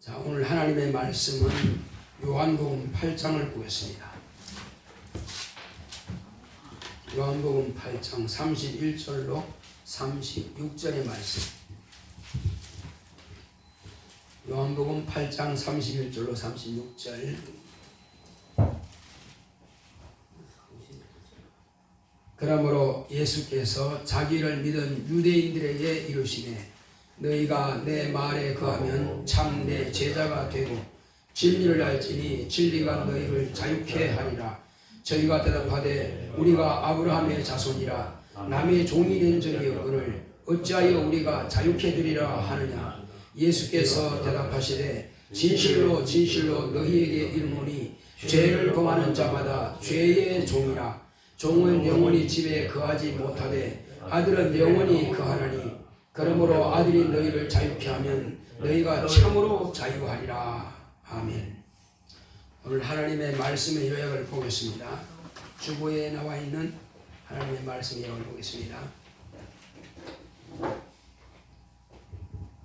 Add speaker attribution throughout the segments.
Speaker 1: 자, 오늘 하나님의 말씀은 요한복음 8장을 보겠습니다. 요한복음 8장 31절로 36절의 말씀. 요한복음 8장 31절로 36절. 그러므로 예수께서 자기를 믿은 유대인들에게 이르시되 너희가 내 말에 거하면 참 내 제자가 되고 진리를 알지니 진리가 너희를 자유케 하리라. 저희가 대답하되 우리가 아브라함의 자손이라 남의 종이 된 적이 없거늘 어찌하여 우리가 자유케 되리라 하느냐. 예수께서 대답하시되 진실로 진실로 너희에게 이르노니 죄를 범하는 자마다 죄의 종이라. 종은 영원히 집에 거하지 못하되 아들은 영원히 거하나니 그러므로 아들이 너희를 자유케 하면 너희가 참으로 자유하리라. 아멘. 오늘 하나님의 말씀의 요약을 보겠습니다. 주보에 나와 있는 하나님의 말씀의 요약을 보겠습니다.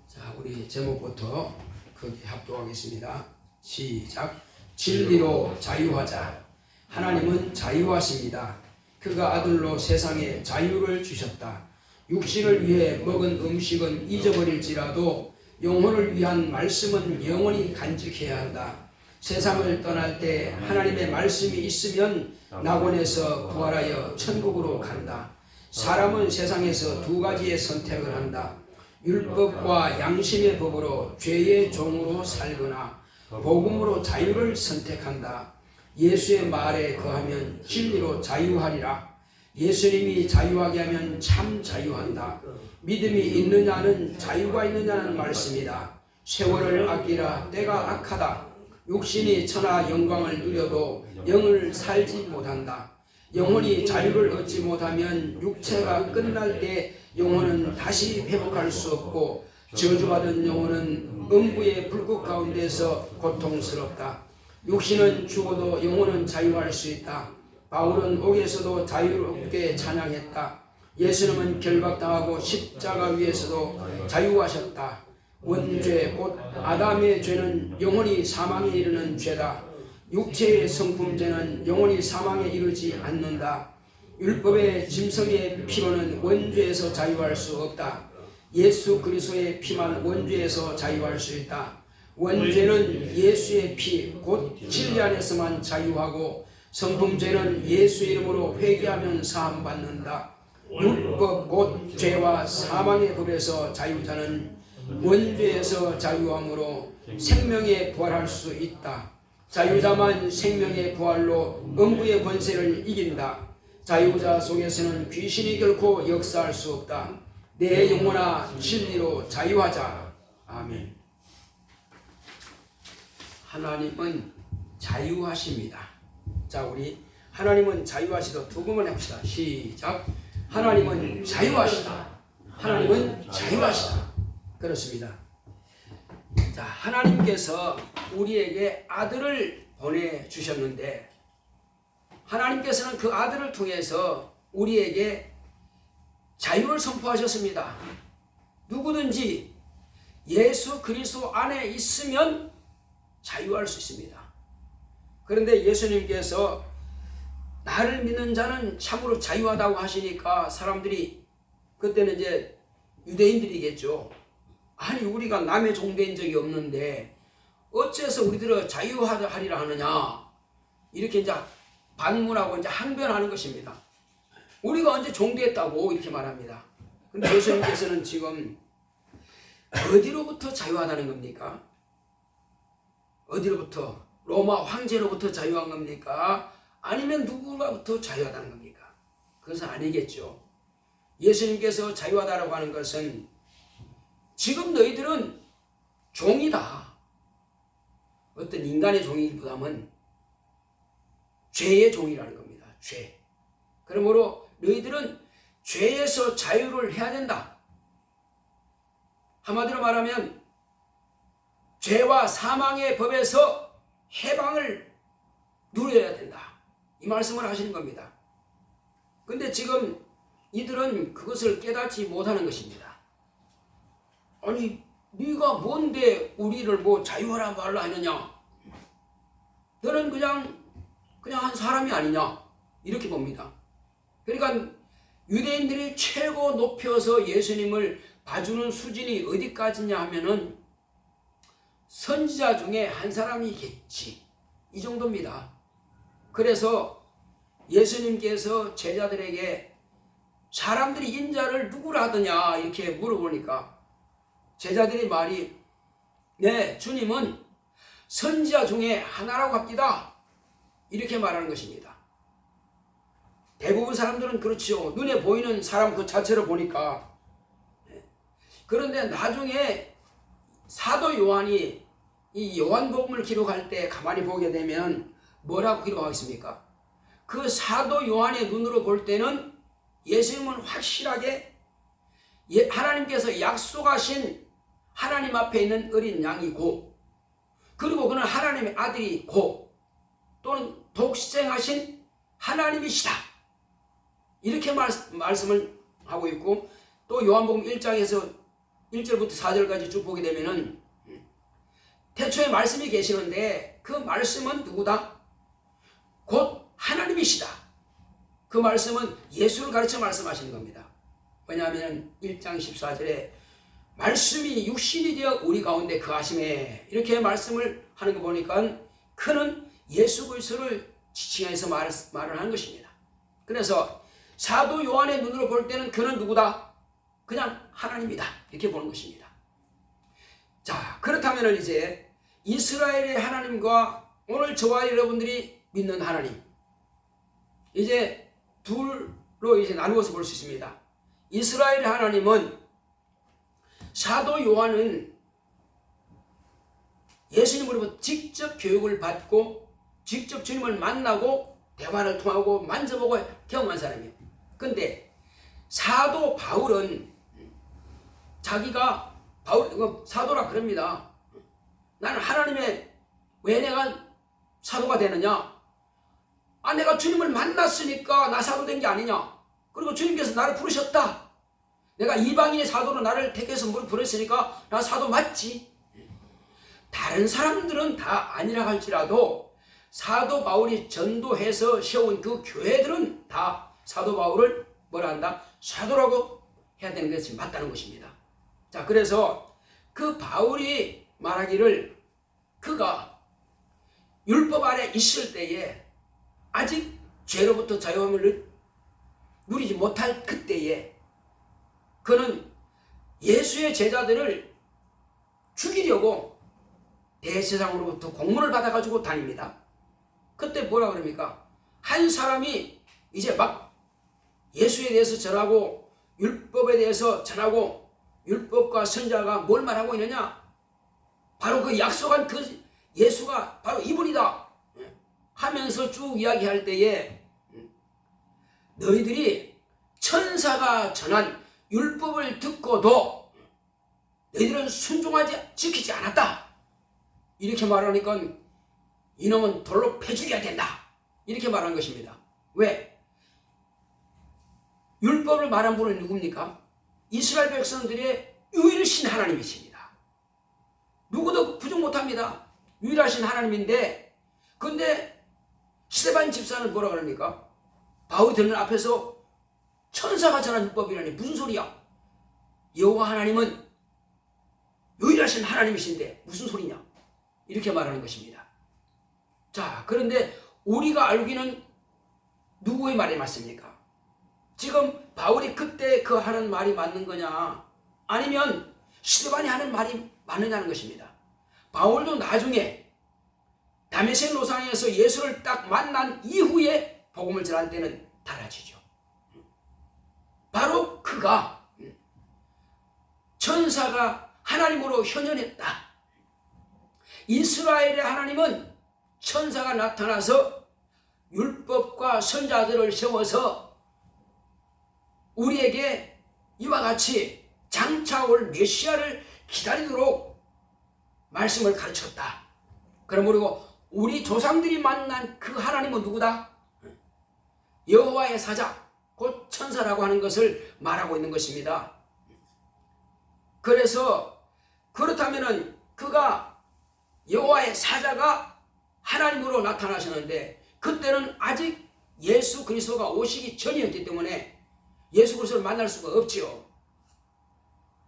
Speaker 1: 자, 우리 제목부터 크게 합독하겠습니다. 시작. 진리로 자유하자. 하나님은 자유하십니다. 그가 아들로 세상에 자유를 주셨다. 육신을 위해 먹은 음식은 잊어버릴지라도 영혼을 위한 말씀은 영원히 간직해야 한다. 세상을 떠날 때 하나님의 말씀이 있으면 낙원에서 부활하여 천국으로 간다. 사람은 세상에서 두 가지의 선택을 한다. 율법과 양심의 법으로 죄의 종으로 살거나 복음으로 자유를 선택한다. 예수의 말에 거하면 진리로 자유하리라. 예수님이 자유하게 하면 참 자유한다. 믿음이 있느냐는 자유가 있느냐는 말씀이다. 세월을 아끼라 때가 악하다. 육신이 천하 영광을 누려도 영을 살지 못한다. 영혼이 자유를 얻지 못하면 육체가 끝날 때 영혼은 다시 회복할 수 없고 저주받은 영혼은 음부의 불꽃 가운데서 고통스럽다. 육신은 죽어도 영혼은 자유할 수 있다. 바울은 옥에서도 자유롭게 찬양했다. 예수님은 결박당하고 십자가 위에서도 자유하셨다. 원죄 곧 아담의 죄는 영원히 사망에 이르는 죄다. 육체의 성품죄는 영원히 사망에 이르지 않는다. 율법의 짐승의 피로는 원죄에서 자유할 수 없다. 예수 그리스도의 피만 원죄에서 자유할 수 있다. 원죄는 예수의 피 곧 진리 안에서만 자유하고 성품죄는 예수 이름으로 회개하면 사함받는다. 율법 곧 죄와 사망의 법에서 자유자는 원죄에서 자유함으로 생명에 부활할 수 있다. 자유자만 생명의 부활로 음부의 권세를 이긴다. 자유자 속에서는 귀신이 결코 역사할 수 없다. 내 영혼아 진리로 자유하자. 아멘. 하나님은 자유하십니다. 자, 우리 하나님은 자유하시다 두 번만 해봅시다. 시작. 하나님은 자유하시다. 하나님은 자유하시다. 그렇습니다. 자, 하나님께서 우리에게 아들을 보내주셨는데 하나님께서는 그 아들을 통해서 우리에게 자유를 선포하셨습니다. 누구든지 예수 그리스도 안에 있으면 자유할 수 있습니다. 그런데 예수님께서 나를 믿는 자는 참으로 자유하다고 하시니까 사람들이 그때는 이제 유대인들이겠죠. 아니 우리가 남의 종된 적이 없는데 어째서 우리들은 자유하리라 하느냐 이렇게 이제 반문하고 이제 항변하는 것입니다. 우리가 언제 종됐다고 이렇게 말합니다. 근데 예수님께서는 지금 어디로부터 자유하다는 겁니까? 어디로부터? 로마 황제로부터 자유한 겁니까? 아니면 누구로부터 자유하다는 겁니까? 그것은 아니겠죠. 예수님께서 자유하다라고 하는 것은 지금 너희들은 종이다. 어떤 인간의 종이기보다는 죄의 종이라는 겁니다. 죄. 그러므로 너희들은 죄에서 자유를 해야 된다. 한마디로 말하면 죄와 사망의 법에서 해방을 누려야 된다. 이 말씀을 하시는 겁니다. 근데 지금 이들은 그것을 깨닫지 못하는 것입니다. 아니 네가 뭔데 우리를 뭐 자유하라 말라 하느냐? 너는 그냥 한 사람이 아니냐? 이렇게 봅니다. 그러니까 유대인들이 최고 높여서 예수님을 봐주는 수준이 어디까지냐 하면은 선지자 중에 한 사람이겠지, 이 정도입니다. 그래서 예수님께서 제자들에게 사람들이 인자를 누구라 하더냐 이렇게 물어보니까 제자들이 말이 네, 주님은 선지자 중에 하나라고 합니다, 이렇게 말하는 것입니다. 대부분 사람들은 그렇죠. 눈에 보이는 사람 그 자체로 보니까. 그런데 나중에 사도 요한이 이 요한복음을 기록할 때 가만히 보게 되면 뭐라고 기록하겠습니까? 그 사도 요한의 눈으로 볼 때는 예수님은 확실하게 하나님께서 약속하신 하나님 앞에 있는 어린 양이고, 그리고 그는 하나님의 아들이고 또는 독생하신 하나님이시다, 이렇게 말씀을 하고 있고, 또 요한복음 1장에서 1절부터 4절까지 쭉 보게 되면은 태초에 말씀이 계시는데 그 말씀은 누구다? 곧 하나님이시다. 그 말씀은 예수를 가르쳐 말씀하시는 겁니다. 왜냐하면 1장 14절에 말씀이 육신이 되어 우리 가운데 거하심에, 이렇게 말씀을 하는 거 보니까 그는 예수 그리스도를 지칭해서 말을 하는 것입니다. 그래서 사도 요한의 눈으로 볼 때는 그는 누구다? 그냥 하나님이다, 이렇게 보는 것입니다. 자, 그렇다면 이제 이스라엘의 하나님과 오늘 저와 여러분들이 믿는 하나님, 이제 둘로 이제 나누어서 볼 수 있습니다. 이스라엘의 하나님은, 사도 요한은 예수님으로부터 직접 교육을 받고 직접 주님을 만나고 대화를 통하고 만져보고 경험한 사람이에요. 근데 사도 바울은 자기가 사도라 그럽니다. 나는 하나님의, 왜 내가 사도가 되느냐? 내가 주님을 만났으니까 나 사도 된 게 아니냐? 그리고 주님께서 나를 부르셨다. 내가 이방인의 사도로 나를 택해서 부르셨으니까 나 사도 맞지? 다른 사람들은 다 아니라 할지라도 사도 바울이 전도해서 세운 그 교회들은 다 사도 바울을 뭐라 한다? 사도라고 해야 되는 것이 맞다는 것입니다. 자, 그래서 그 바울이 말하기를 그가 율법 아래 있을 때에 아직 죄로부터 자유함을 누리지 못할 그때에 그는 예수의 제자들을 죽이려고 대제사장으로부터 공문을 받아가지고 다닙니다. 그때 뭐라 그럽니까? 한 사람이 이제 막 예수에 대해서 전하고 율법에 대해서 전하고 율법과 선지자가 뭘 말하고 있느냐? 바로 그 약속한 그 예수가 바로 이분이다 하면서 쭉 이야기할 때에 너희들이 천사가 전한 율법을 듣고도 너희들은 순종하지 지키지 않았다, 이렇게 말하니까 이놈은 돌로 패 죽여야 된다, 이렇게 말한 것입니다. 왜? 율법을 말한 분은 누굽니까? 이스라엘 백성들의 유일신 하나님이십니다. 누구도 부정 못합니다. 유일하신 하나님인데, 근데 스데반 집사는 뭐라 그럽니까? 바울이 듣는 앞에서 천사가 전한 율법이라니 무슨 소리야? 여호와 하나님은 유일하신 하나님이신데 무슨 소리냐? 이렇게 말하는 것입니다. 자, 그런데 우리가 알기는 누구의 말이 맞습니까? 지금 바울이 그때 그 하는 말이 맞는 거냐, 아니면 스데반이 하는 말이 맞느냐는 것입니다. 바울도 나중에 다메섹 노상에서 예수를 딱 만난 이후에 복음을 전할 때는 달라지죠. 바로 그가 천사가 하나님으로 현현했다. 이스라엘의 하나님은 천사가 나타나서 율법과 선자들을 세워서 우리에게 이와 같이 장차 올 메시아를 기다리도록 말씀을 가르쳤다. 그러므로 우리 조상들이 만난 그 하나님은 누구다? 여호와의 사자, 곧 천사라고 하는 것을 말하고 있는 것입니다. 그래서 그렇다면은 그가 여호와의 사자가 하나님으로 나타나셨는데 그때는 아직 예수 그리스도가 오시기 전이었기 때문에 예수 그리스도를 만날 수가 없지요.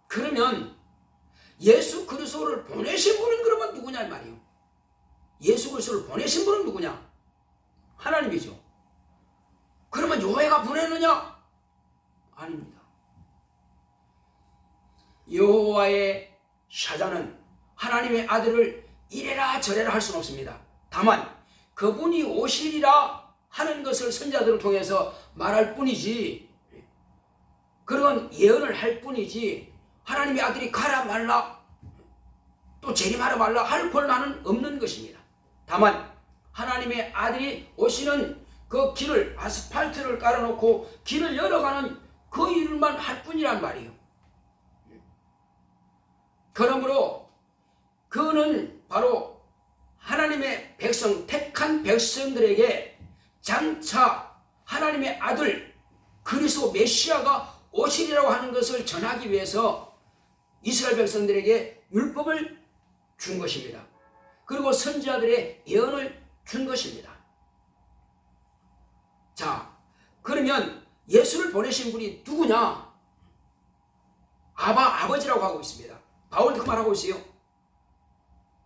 Speaker 1: 그러면 예수 그리스도를 보내신 분은 그러면 누구냐 이 말이에요. 예수 그리스도를 보내신 분은 누구냐? 하나님이죠. 그러면 여호와가 보내느냐? 아닙니다. 여호와의 사자는 하나님의 아들을 이래라 저래라 할 수는 없습니다. 다만 그분이 오시리라 하는 것을 선지자들을 통해서 말할 뿐이지, 그런 예언을 할 뿐이지 하나님의 아들이 가라 말라 또 재림하라 말라 할 권한은 없는 것입니다. 다만 하나님의 아들이 오시는 그 길을, 아스팔트를 깔아놓고 길을 열어가는 그 일만 할 뿐이란 말이에요. 그러므로 그는 바로 하나님의 백성, 택한 백성들에게 장차 하나님의 아들 그리스도 메시아가 오시리라고 하는 것을 전하기 위해서 이스라엘 백성들에게 율법을 준 것입니다. 그리고 선지자들의 예언을 준 것입니다. 자, 그러면 예수를 보내신 분이 누구냐? 아버지라고 하고 있습니다. 바울도 그 말하고 있어요.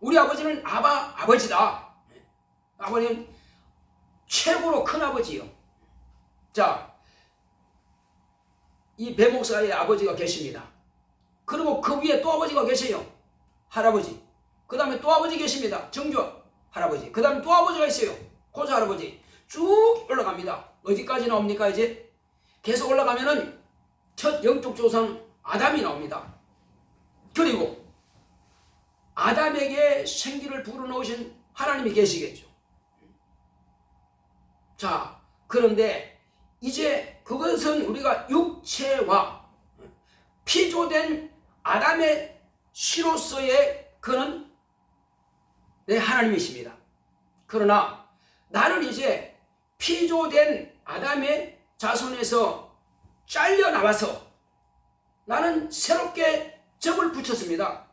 Speaker 1: 우리 아버지는 아버지다. 아버지는 최고로 큰 아버지요. 자, 이 배목사의 아버지가 계십니다. 그리고 그 위에 또 아버지가 계세요. 할아버지. 그 다음에 또 아버지 계십니다. 정조 할아버지. 그 다음에 또 아버지가 있어요. 고조 할아버지. 쭉 올라갑니다. 어디까지 나옵니까? 이제 계속 올라가면은 첫 영적 조상 아담이 나옵니다. 그리고 아담에게 생기를 불어넣으신 하나님이 계시겠죠. 자, 그런데 이제 그것은 우리가 육체와 피조된 아담의 씨로서의 그는 내 하나님이십니다. 그러나 나는 이제 피조된 아담의 자손에서 잘려 나와서 나는 새롭게 접을 붙였습니다.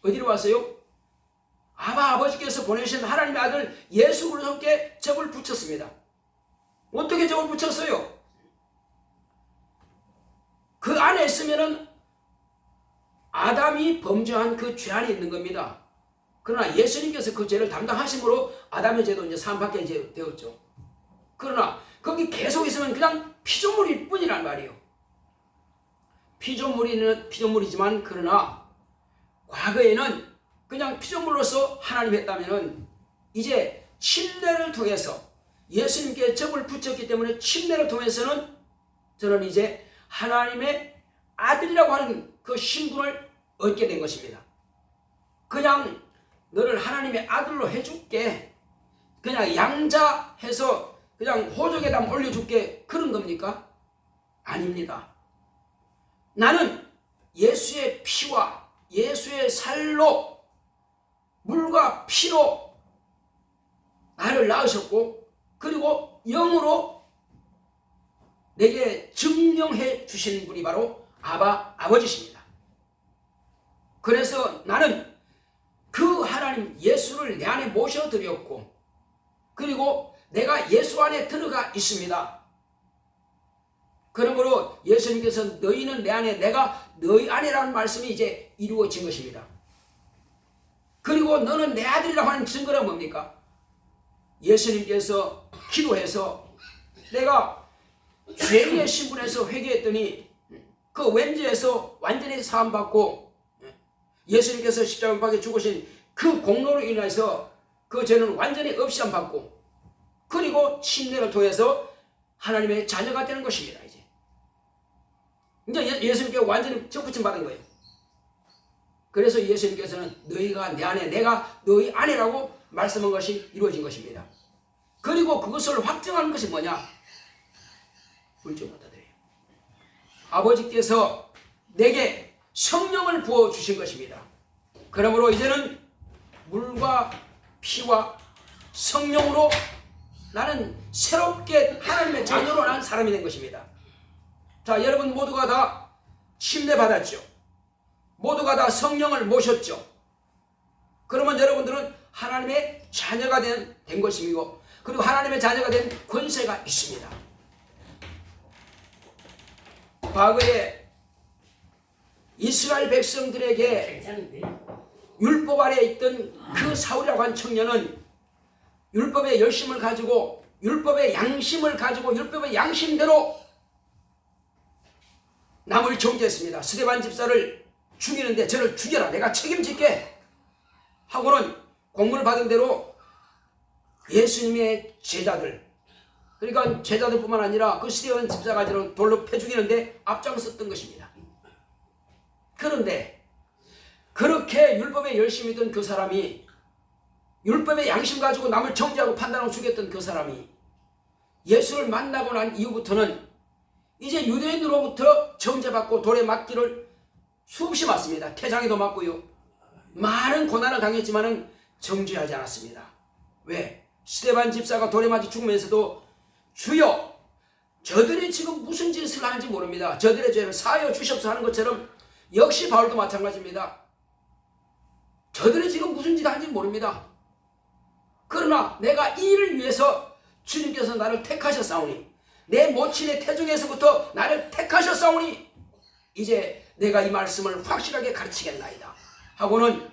Speaker 1: 어디로 왔어요? 아버지께서 보내신 하나님의 아들 예수 그리스도께 접을 붙였습니다. 어떻게 접을 붙였어요? 그 안에 있으면은 아담이 범죄한 그 죄 안에 있는 겁니다. 그러나 예수님께서 그 죄를 담당하심으로 아담의 죄도 이제 사함받게 이제 되었죠. 그러나 거기 계속 있으면 그냥 피조물일 뿐이란 말이에요. 피조물이지만 그러나 과거에는 그냥 피조물로서 하나님 했다면은 이제 침례를 통해서 예수님께 접을 붙였기 때문에 침례를 통해서는 저는 이제 하나님의 아들이라고 하는 그 신분을 얻게 된 것입니다. 그냥 너를 하나님의 아들로 해줄게, 그냥 양자해서 그냥 호적에다 올려줄게, 그런 겁니까? 아닙니다. 나는 예수의 피와 예수의 살로 물과 피로 나를 낳으셨고 그리고 영으로 내게 증명해 주신 분이 바로 아버지십니다. 그래서 나는 그 하나님 예수를 내 안에 모셔드렸고 그리고 내가 예수 안에 들어가 있습니다. 그러므로 예수님께서 너희는 내 안에 내가 너희 안에라는 말씀이 이제 이루어진 것입니다. 그리고 너는 내 아들이라고 하는 증거는 뭡니까? 예수님께서 기도해서 내가 죄인의 신분에서 회개했더니 그 wen죄에서 완전히 사함받고 예수님께서 십자가 밖에 죽으신 그 공로로 인해서 그 죄는 완전히 없이함받고 그리고 침례를 통해서 하나님의 자녀가 되는 것입니다. 이제 예수님께 완전히 접붙임 받은 거예요. 그래서 예수님께서는 너희가 내 안에 내가 너희 안에라고 말씀한 것이 이루어진 것입니다. 그리고 그것을 확정하는 것이 뭐냐? 물질 받아들여요. 아버지께서 내게 성령을 부어주신 것입니다. 그러므로 이제는 물과 피와 성령으로 나는 새롭게 하나님의 자녀로 난 사람이 된 것입니다. 자, 여러분 모두가 다 침례 받았죠. 모두가 다 성령을 모셨죠. 그러면 여러분들은 하나님의 자녀가 된 것이고, 그리고 하나님의 자녀가 된 권세가 있습니다. 과거에 이스라엘 백성들에게 율법 아래에 있던 그 사울이라고 한 청년은 율법의 열심을 가지고, 율법의 양심을 가지고, 율법의 양심대로 남을 정죄했습니다. 스데반 집사를 죽이는데 저를 죽여라, 내가 책임질게 하고는 공문을 받은 대로 예수님의 제자들, 그러니까 제자들뿐만 아니라 그 스데반 집사까지는 돌로 패 죽이는데 앞장섰던 것입니다. 그런데 그렇게 율법에 열심히 있던 그 사람이, 율법의 양심 가지고 남을 정죄하고 판단하고 죽였던 그 사람이 예수를 만나고 난 이후부터는 이제 유대인으로부터 정죄받고 돌에 맞기를 수없이 맞습니다. 태장에도 맞고요. 많은 고난을 당했지만은 정죄하지 않았습니다. 왜? 스데반 집사가 돌에 맞아 죽으면서도 주여, 저들이 지금 무슨 짓을 하는지 모릅니다. 저들의 죄를 사하여 주시옵소서 하는 것처럼 역시 바울도 마찬가지입니다. 저들이 지금 무슨 짓을 하는지 모릅니다. 그러나 내가 이 일을 위해서 주님께서 나를 택하셨사오니, 내 모친의 태중에서부터 나를 택하셨사오니 이제 내가 이 말씀을 확실하게 가르치겠나이다 하고는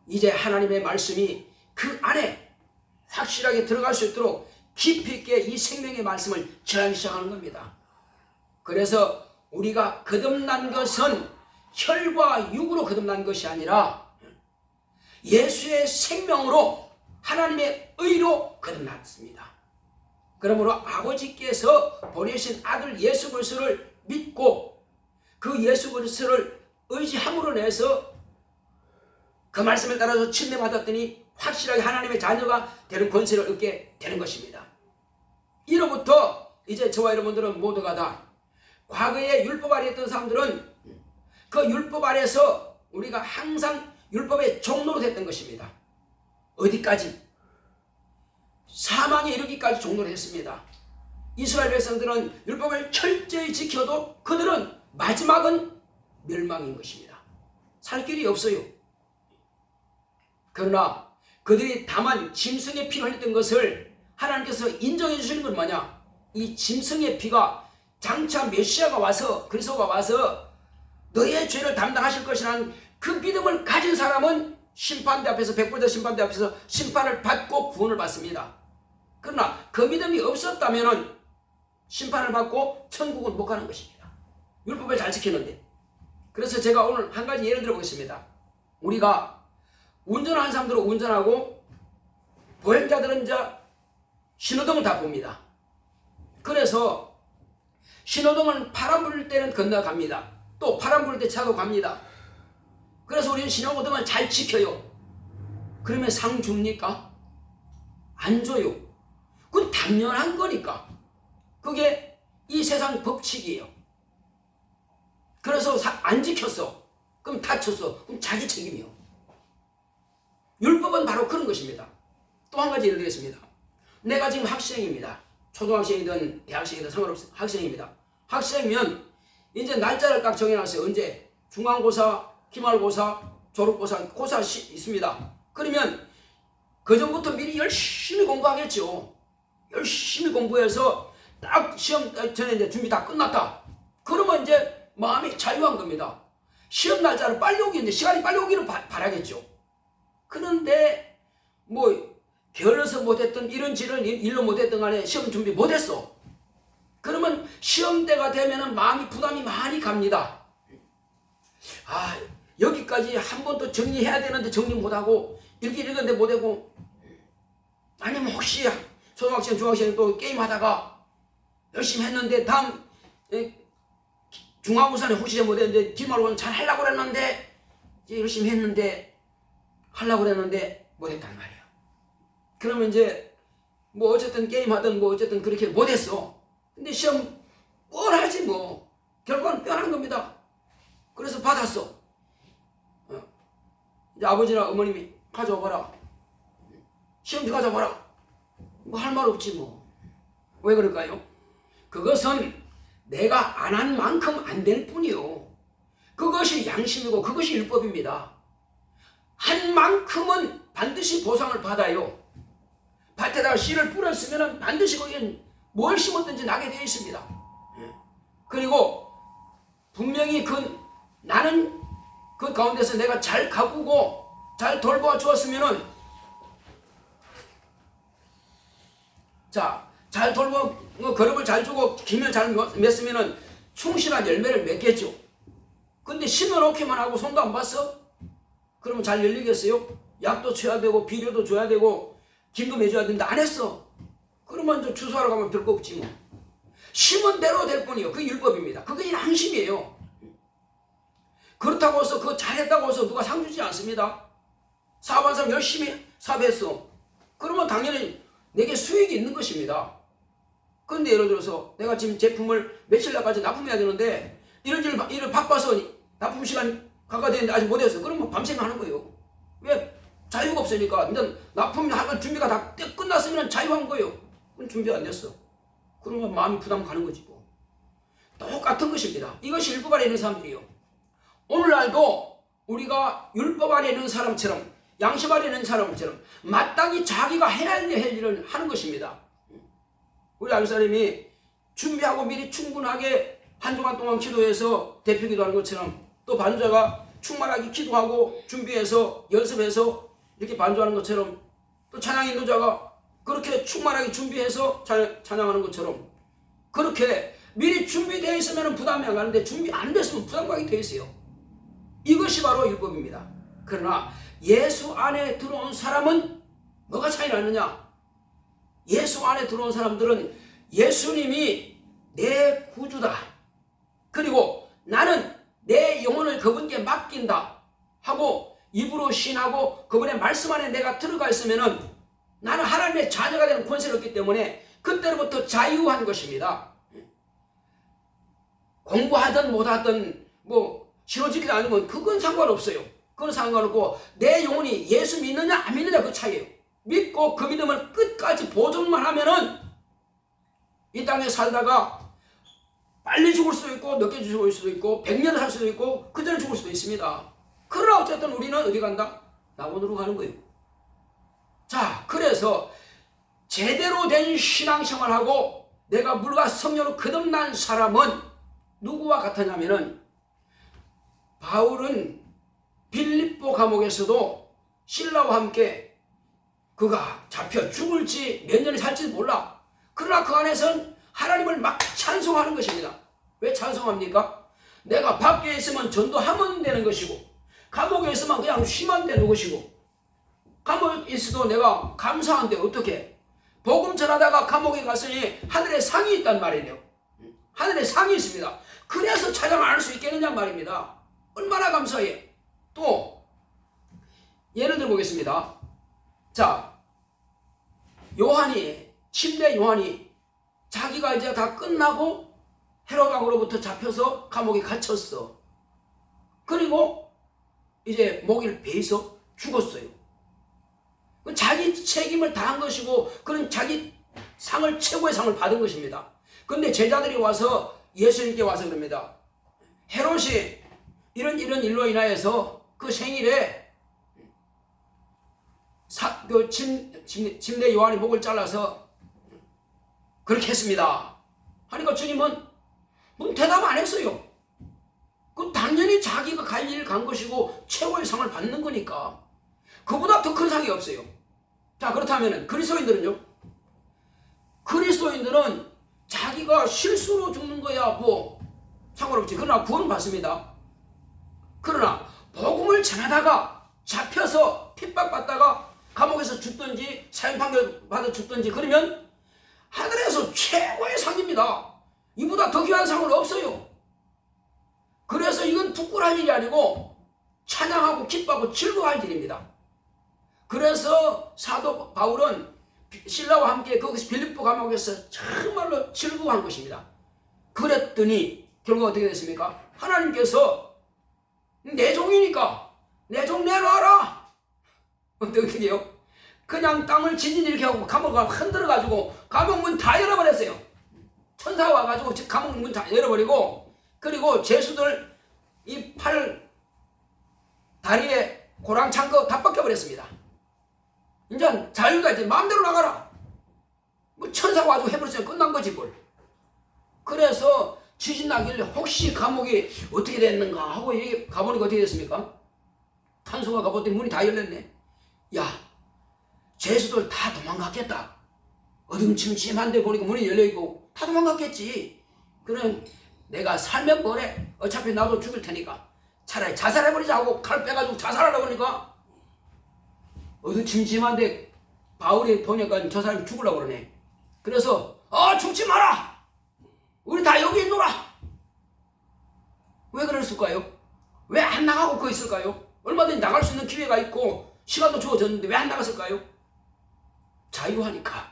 Speaker 1: 이제 하나님의 말씀이 그 안에 확실하게 들어갈 수 있도록 깊이 있게 이 생명의 말씀을 전하기 시작하는 겁니다. 그래서 우리가 거듭난 것은 혈과 육으로 거듭난 것이 아니라 예수의 생명으로, 하나님의 의로 거듭났습니다. 그러므로 아버지께서 보내신 아들 예수 그리스도를 믿고 그 예수 그리스도를 의지함으로 인해서 그 말씀을 따라서 침례받았더니 확실하게 하나님의 자녀가 되는 권세를 얻게 되는 것입니다. 이로부터 이제 저와 여러분들은 모두가 다, 과거에 율법 아래에 있던 사람들은 그 율법 아래에서 우리가 항상 율법의 종로로 됐던 것입니다. 어디까지? 사망에 이르기까지 종로를 했습니다. 이스라엘 백성들은 율법을 철저히 지켜도 그들은 마지막은 멸망인 것입니다. 살 길이 없어요. 그러나 그들이 다만 짐승의 피를 흘렸던 것을 하나님께서 인정해 주시는 건 뭐냐? 이 짐승의 피가 장차 메시아가 와서, 그리스도가 와서 너의 죄를 담당하실 것이라는 그 믿음을 가진 사람은 심판대 앞에서, 백불자 심판대 앞에서 심판을 받고 구원을 받습니다. 그러나 그 믿음이 없었다면 심판을 받고 천국은 못 가는 것입니다. 율법을 잘 지켰는데. 그래서 제가 오늘 한 가지 예를 들어보겠습니다. 우리가 운전하는 사람들은 운전하고 보행자들은 이제 신호등을 다 봅니다. 그래서 신호등은 파란 불 때는 건너갑니다. 또 파란 불 때 차도 갑니다. 그래서 우리는 신호등을 잘 지켜요. 그러면 상 줍니까? 안 줘요. 그건 당연한 거니까. 그게 이 세상 법칙이에요. 그래서 안 지켰어. 그럼 다쳤어. 그럼 자기 책임이요. 율법은 바로 그런 것입니다. 또 한 가지 예를 들겠습니다. 내가 지금 학생입니다. 초등학생이든 대학생이든 상관없어요. 학생입니다. 학생이면 이제 날짜를 딱 정해놨어요. 언제? 중간고사, 기말고사, 졸업고사, 고사 있습니다. 그러면 그 전부터 미리 열심히 공부하겠죠. 열심히 공부해서 딱 시험 전에 이제 준비 다 끝났다. 그러면 이제 마음이 자유한 겁니다. 시험 날짜를 빨리 오기, 이제 시간이 빨리 오기를 바라겠죠. 그런데 뭐 게을러서 못했던 이런 일로 못했던 간에 시험 준비 못했어. 그러면 시험 때가 되면은 마음이 부담이 많이 갑니다. 아, 여기까지 한 번 더 정리해야 되는데 정리 못하고, 일기 읽었는데 못하고, 아니면 혹시 초등학생, 중학생 또 게임하다가 열심히 했는데 다음 중간고사는 혹시 못했는데 기말고사는 잘 하려고 그랬는데 이제 열심히 했는데 하려고 그랬는데 못했단 말이야. 그러면 이제 뭐 어쨌든 게임하든 뭐 어쨌든 그렇게 못했어. 근데 시험 뭘 하지 뭐. 결과는 뻔한 겁니다. 그래서 받았어. 이제 아버지나 어머님이 가져와봐라. 시험지 가져와봐라. 뭐 할 말 없지 뭐. 왜 그럴까요? 그것은 내가 안 한 만큼 안 될 뿐이요. 그것이 양심이고 그것이 율법입니다. 한 만큼은 반드시 보상을 받아요. 밭에다가 씨를 뿌렸으면 반드시 거기엔 뭘 심었든지 나게 되어 있습니다. 그리고 분명히 나는 그 가운데서 내가 잘 가꾸고 잘 돌보아 주었으면은, 잘 돌보, 거름을 잘 주고 김을 잘 맺으면은 충실한 열매를 맺겠죠. 근데 심어놓기만 하고 손도 안 봤어? 그러면 잘 열리겠어요? 약도 쳐야 되고 비료도 줘야 되고 김도 해줘야 되는데 안 했어. 그러면 저 주소하러 가면 별거 없지 뭐. 심은 대로 될 뿐이요. 그게 율법입니다. 그게 양심이에요. 그렇다고 해서 그거 잘했다고 해서 누가 상 주지 않습니다. 사업한 사람 열심히 사업했어. 그러면 당연히 내게 수익이 있는 것입니다. 그런데 예를 들어서 내가 지금 제품을 며칠 날까지 납품해야 되는데 이런 일을 바빠서 납품 시간 가까되는데 아직 못했어. 그러면 밤새 하는 거예요. 왜? 자유가 없으니까. 일단 납품할 준비가 다 끝났으면 자유한 거예요. 그럼 준비가 안 됐어. 그러면 마음이 부담 가는 거지 뭐. 똑같은 것입니다. 이것이 율법 아래 있는 사람들이요. 오늘날도 우리가 율법 아래 있는 사람처럼, 양심 아래 있는 사람처럼 마땅히 자기가 해야 할 일을 하는 것입니다. 우리 안사람이 준비하고 미리 충분하게 한 주간 동안 기도해서 대표 기도하는 것처럼, 또 반주자가 충만하게 기도하고 준비해서 연습해서 이렇게 반주하는 것처럼, 또 찬양 인도자가 그렇게 충만하게 준비해서 찬양하는 것처럼, 그렇게 미리 준비되어 있으면 부담이 안 가는데 준비 안 됐으면 부담가게 되어 있어요. 이것이 바로 율법입니다. 그러나 예수 안에 들어온 사람은 뭐가 차이 나느냐? 예수 안에 들어온 사람들은 예수님이 내 구주다, 그리고 나는 내 영혼을 그분께 맡긴다 하고 입으로 신하고 그분의 말씀 안에 내가 들어가 있으면은 나는 하나님의 자녀가 되는 권세를 얻기 때문에 그때로부터 자유한 것입니다. 공부하든 못하든 싫어지기도 아니면 그건 상관없어요. 그건 상관없고 내 영혼이 예수 믿느냐 안 믿느냐 그 차이예요. 믿고 그 믿음을 끝까지 보존만 하면은 이 땅에 살다가 빨리 죽을 수도 있고 늦게 죽을 수도 있고 100년을 살 수도 있고 그 전에 죽을 수도 있습니다. 그러나 어쨌든 우리는 어디 간다? 낙원으로 가는 거예요. 자, 그래서 제대로 된 신앙생활하고 내가 물과 성령으로 거듭난 사람은 누구와 같으냐면은, 바울은 빌립보 감옥에서도 신라와 함께 그가 잡혀 죽을지 몇 년이 살지 몰라. 그러나 그 안에서는 하나님을 막 찬송하는 것입니다. 왜 찬송합니까? 내가 밖에 있으면 전도하면 되는 것이고, 감옥에 있으면 그냥 쉬면 되는 것이고, 감옥에 있어도 내가 감사한데 어떻게? 복음 전하다가 감옥에 갔으니 하늘에 상이 있단 말이에요. 하늘에 상이 있습니다. 그래서 찬양 안 할 수 있겠느냐 말입니다. 얼마나 감사해. 또 예를 들어 보겠습니다. 자, 침례 요한이 자기가 이제 다 끝나고 헤롯 왕으로부터 잡혀서 감옥에 갇혔어. 그리고 이제 목을 베이서 죽었어요. 자기 책임을 다한 것이고, 그런 자기 상을, 최고의 상을 받은 것입니다. 그런데 제자들이 와서 예수님께 와서 그럽니다. 헤롯이 이런 일로 인하여서 그 생일에 침례 요한이 목을 잘라서 그렇게 했습니다. 하니까 주님은 대답 안 했어요. 그 당연히 자기가 갈 일 간 것이고 최고의 상을 받는 거니까 그보다 더 큰 상이 없어요. 자, 그렇다면 그리스도인들은요? 그리스도인들은 자기가 실수로 죽는 거야 상관없지. 그러나 구원은 받습니다. 그러나 복음을 전하다가 잡혀서 핍박받다가 감옥에서 죽든지 사형판결 받아 죽든지 그러면 하늘에서 최고의 상입니다. 이보다 더 귀한 상은 없어요. 그래서 이건 부끄러울 일이 아니고 찬양하고 기뻐하고 즐거워할 일입니다. 그래서 사도 바울은 신라와 함께 거기서 빌립보 감옥에서 정말로 즐거워한 것입니다. 그랬더니 결국 어떻게 됐습니까? 하나님께서 내 종이니까 내 종 내놔라. 어떻게 해요? 그냥 땅을 지진 이렇게 하고 감옥을 흔들어가지고 감옥 문 다 열어버렸어요. 천사 와가지고 감옥 문 다 열어버리고, 그리고 죄수들 이 팔 다리에 고랑 찬 거 다 벗겨버렸습니다. 이제 자유다. 이제 마음대로 나가라. 뭐 천사가 와서 해버렸으면 끝난 거지 뭘. 그래서 지진 나길래 혹시 감옥이 어떻게 됐는가 하고 가보니까 어떻게 됐습니까? 탄소가 가보더니 문이 다 열렸네. 야, 죄수들 다 도망갔겠다. 어둠침침한데 보니까 문이 열려있고 다 도망갔겠지. 그럼 내가 살면 뭐래? 어차피 나도 죽을 테니까 차라리 자살해버리자 하고 칼 빼가지고 자살하려고 하니까 어둠침침한데 바울이 보니까 저 사람이 죽으려고 그러네. 그래서 죽지 마라. 우리 다 여기 있노라. 왜 그랬을까요? 왜 안 나가고 거기 있을까요? 얼마든지 나갈 수 있는 기회가 있고 시간도 주어졌는데 왜 안 나갔을까요? 자유하니까.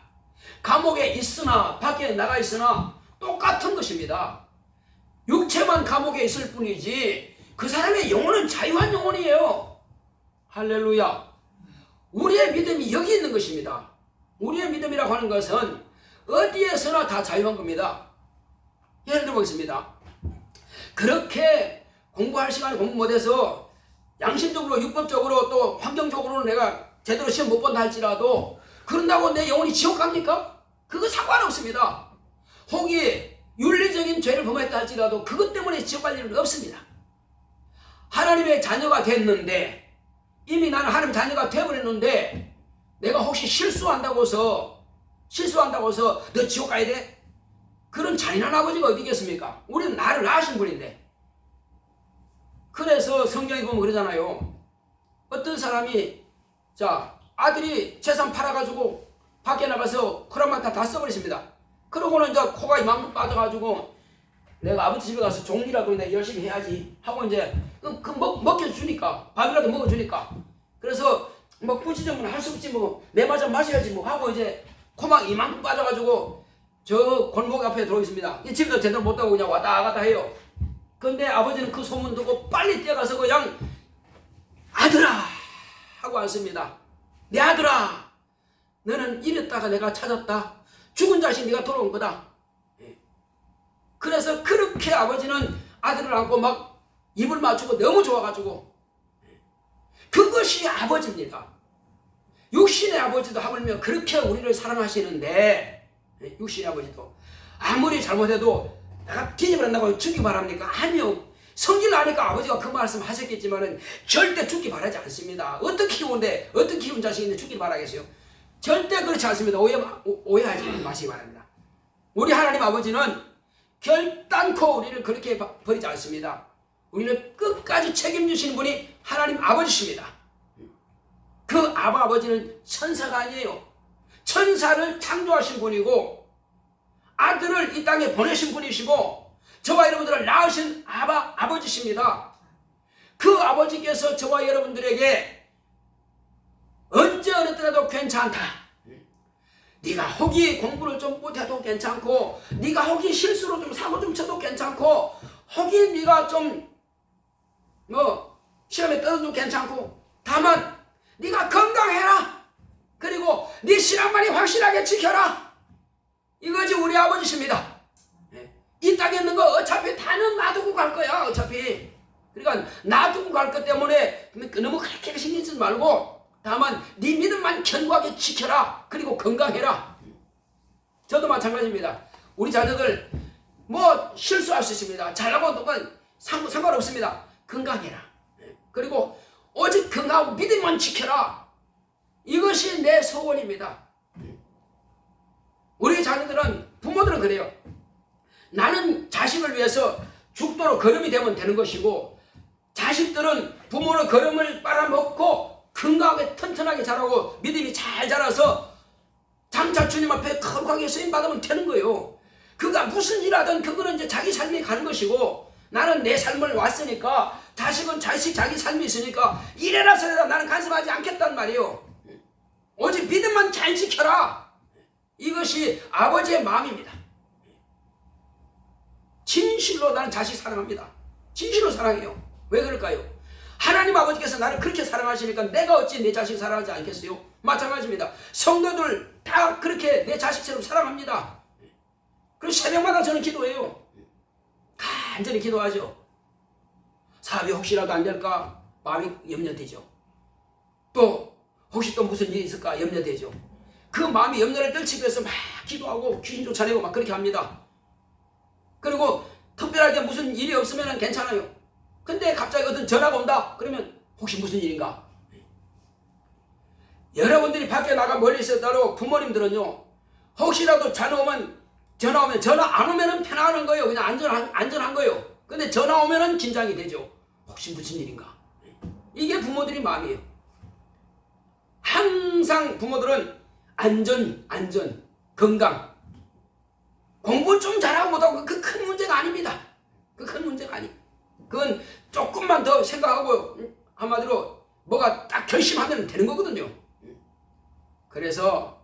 Speaker 1: 감옥에 있으나 밖에 나가 있으나 똑같은 것입니다. 육체만 감옥에 있을 뿐이지 그 사람의 영혼은 자유한 영혼이에요. 할렐루야. 우리의 믿음이 여기 있는 것입니다. 우리의 믿음이라고 하는 것은 어디에서나 다 자유한 겁니다. 예를 들어보겠습니다. 그렇게 공부할 시간에 공부 못해서 양심적으로 율법적으로 또 환경적으로는 내가 제대로 시험 못 본다 할지라도 그런다고 내 영혼이 지옥 갑니까? 그거 상관없습니다. 혹이 윤리적인 죄를 범했다 할지라도 그것 때문에 지옥 갈 일은 없습니다. 하나님의 자녀가 됐는데 이미 나는 하나님의 자녀가 되어버렸는데 내가 혹시 실수한다고 해서 너 지옥 가야 돼? 그런 잔인한 아버지가 어디 있겠습니까? 우리는 나를 낳으신 분인데. 그래서 성경에 보면 그러잖아요. 어떤 사람이 아들이 재산 팔아가지고 밖에 나가서 크라마타 다 써버렸습니다. 그러고는 이제 코가 이만큼 빠져가지고 내가 아버지 집에 가서 종이라도 내가 열심히 해야지 하고 이제 먹여주니까 밥이라도 먹어주니까 그래서 뭐 꾸지정은 할 수 없지 뭐 내 마저 마셔야지 뭐 하고 이제 코막 이만큼 빠져가지고 저 골목 앞에 들어있습니다. 이 집도 제대로 못하고 그냥 왔다 갔다 해요. 근데 아버지는 그 소문 듣고 빨리 뛰어가서 그냥 아들아 하고 앉습니다. 내 아들아, 너는 이랬다가 내가 찾았다. 죽은 자식 네가 돌아온 거다. 그래서 그렇게 아버지는 아들을 안고 막 입을 맞추고 너무 좋아가지고 그것이 아버지입니다. 육신의 아버지도 하물며 그렇게 우리를 사랑하시는데 육신의 아버지도 아무리 잘못해도 내가 뒤집어낸다고 죽기 바랍니까? 아니요. 성질 나니까 아버지가 그 말씀 하셨겠지만은 절대 죽기 바라지 않습니다. 어떻게 키운 자식인데 죽기 바라겠어요? 절대 그렇지 않습니다. 오해하지 마시기 바랍니다. 우리 하나님 아버지는 결단코 우리를 그렇게 버리지 않습니다. 우리를 끝까지 책임지시는 분이 하나님 아버지십니다. 그 아버지는 천사가 아니에요. 천사를 창조하신 분이고 아들을 이 땅에 보내신 분이시고 저와 여러분들을 낳으신 아버지십니다. 그 아버지께서 저와 여러분들에게 언제 어느 때라도 괜찮다. 네가 혹이 공부를 좀 못해도 괜찮고 네가 혹이 실수로 좀 사고 좀 쳐도 괜찮고 혹이 네가 좀 시험에 떨어져도 괜찮고 다만 네가 건강해라. 그리고 네 신앙만이 확실하게 지켜라. 이거지 우리 아버지십니다. 이 땅에 있는 거 어차피 다는 놔두고 갈 거야. 어차피. 그러니까 놔두고 갈 것 때문에 너무 그렇게 신경 쓰지 말고 다만 네 믿음만 견고하게 지켜라. 그리고 건강해라. 저도 마찬가지입니다. 우리 자녀들 실수할 수 있습니다. 잘하고 똑같은 상관없습니다. 건강해라. 그리고 오직 건강하고 믿음만 지켜라. 이것이 내 소원입니다. 우리 자녀들은 부모들은 그래요. 나는 자식을 위해서 죽도록 걸음이 되면 되는 것이고 자식들은 부모의 걸음을 빨아먹고 건강하게 튼튼하게 자라고 믿음이 잘 자라서 장차 주님 앞에 거룩하게 쓰임받으면 되는 거예요. 그가 무슨 일 하든 그거는 이제 자기 삶이 가는 것이고 나는 내 삶을 왔으니까 자식은 자기 삶이 있으니까 이래라 저래라 나는 간섭하지 않겠단 말이에요. 오직 믿음만 잘 지켜라. 이것이 아버지의 마음입니다. 진실로 나는 자식 사랑합니다. 진실로 사랑해요. 왜 그럴까요? 하나님 아버지께서 나를 그렇게 사랑하시니까 내가 어찌 내 자식 사랑하지 않겠어요? 마찬가지입니다. 성도들 다 그렇게 내 자식처럼 사랑합니다. 그래서 새벽마다 저는 기도해요. 간절히 기도하죠. 사업이 혹시라도 안 될까 마음이 염려되죠. 또 혹시 또 무슨 일이 있을까 염려되죠. 그 마음이 염려를 떨치기 위해서 막 기도하고 귀신 쫓아내고 막 그렇게 합니다. 그리고 특별하게 무슨 일이 없으면 괜찮아요. 근데 갑자기 어떤 전화가 온다 그러면 혹시 무슨 일인가. 여러분들이 밖에 나가 멀리 있었다고 부모님들은요, 혹시라도 전화 오면 전화 안 오면은 편안한 거예요. 그냥 안전한 거예요. 근데 전화 오면은 긴장이 되죠. 혹시 무슨 일인가. 이게 부모들의 마음이에요. 항상 부모들은 안전, 건강. 공부 좀 잘하고 못하고 그 큰 문제가 아닙니다. 그 큰 문제가 아니. 그건 조금만 더 생각하고 한마디로 뭐가 딱 결심하면 되는 거거든요. 그래서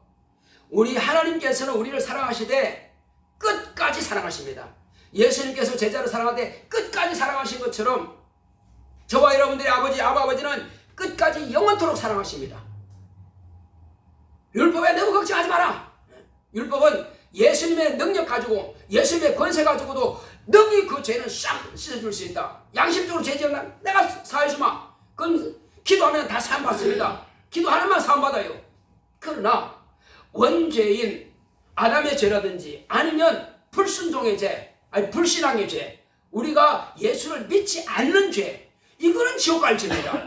Speaker 1: 우리 하나님께서는 우리를 사랑하시되 끝까지 사랑하십니다. 예수님께서 제자를 사랑하되 끝까지 사랑하신 것처럼 저와 여러분들의 아버지는 끝까지 영원토록 사랑하십니다. 율법에 너무 걱정하지 마라. 율법은 예수님의 능력 가지고 예수님의 권세 가지고도 능히 그 죄는 싹 씻어줄 수 있다. 양심적으로 죄 지은 날 내가 사해주마. 그건 기도하면 다 사함받습니다. 기도하는만 사함받아요. 그러나 원죄인 아담의 죄라든지 아니면 불순종의 죄, 아니 불신앙의 죄, 우리가 예수를 믿지 않는 죄, 이거는 지옥 갈 죄입니다.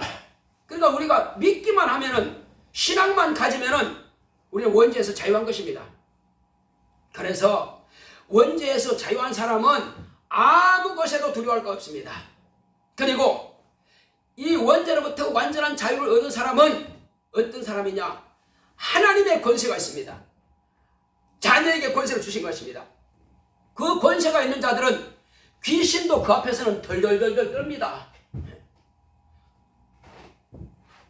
Speaker 1: 그러니까 우리가 믿기만 하면은, 신앙만 가지면은 우리는 원죄에서 자유한 것입니다. 그래서 원죄에서 자유한 사람은 아무 것에도 두려워할 거 없습니다. 그리고 이 원죄로부터 완전한 자유를 얻은 사람은 어떤 사람이냐? 하나님의 권세가 있습니다. 자녀에게 권세를 주신 것입니다. 그 권세가 있는 자들은 귀신도 그 앞에서는 덜덜덜덜 떨립니다.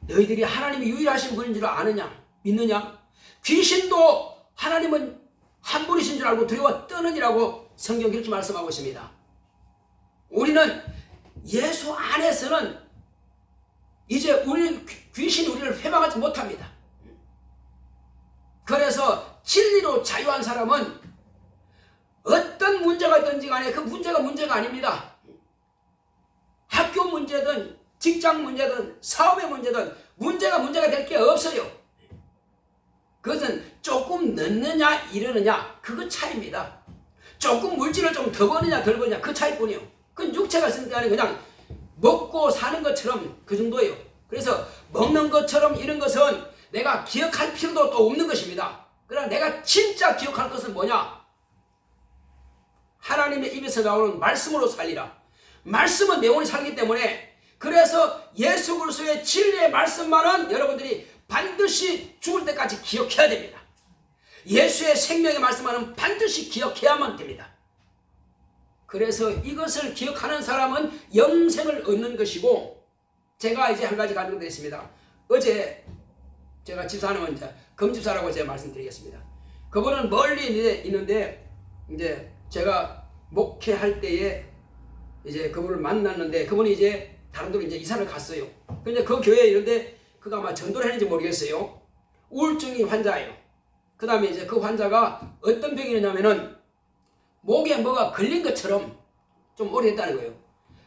Speaker 1: 너희들이 하나님이 유일하신 분인 줄 아느냐? 믿느냐? 귀신도 하나님은 한 분이신 줄 알고 두려워 떠느니라고 성경이 이렇게 말씀하고 있습니다. 우리는 예수 안에서는 이제 귀신이 우리를 회방하지 못합니다. 그래서 진리로 자유한 사람은 어떤 문제가 있든지 간에 그 문제가 아닙니다. 학교 문제든 직장 문제든 사업의 문제든 문제가 될 게 없어요. 그것은 조금 늦느냐 이르느냐 그거 차이입니다. 조금 물질을 좀 더 버느냐 덜 버느냐 그 차이뿐이요. 그건 육체가 있을 때 아니고 그냥 먹고 사는 것처럼 그 정도예요. 그래서 먹는 것처럼 이런 것은 내가 기억할 필요도 또 없는 것입니다. 그러나 내가 진짜 기억할 것은 뭐냐? 하나님의 입에서 나오는 말씀으로 살리라. 말씀은 영원히 살기 때문에, 그래서 예수 그리스도의 진리의 말씀만은 여러분들이 반드시 죽을 때까지 기억해야 됩니다. 예수의 생명의 말씀만은 반드시 기억해야만 됩니다. 그래서 이것을 기억하는 사람은 영생을 얻는 것이고, 제가 이제 한 가지 가지고 있습니다. 어제 제가 집사님은 이제 금집사라고 제가 말씀드리겠습니다. 그분은 멀리 있는데 이제 제가 목회할 때에 이제 그분을 만났는데, 그분이 이제 다른 데로 이제 이사를 갔어요. 근데 그 교회에 있는데 그가 아마 전도를 했는지 모르겠어요. 우울증이 환자예요. 그 다음에 이제 그 환자가 어떤 병이 있냐면은 목에 뭐가 걸린 것처럼 좀 오래됐다는 거예요.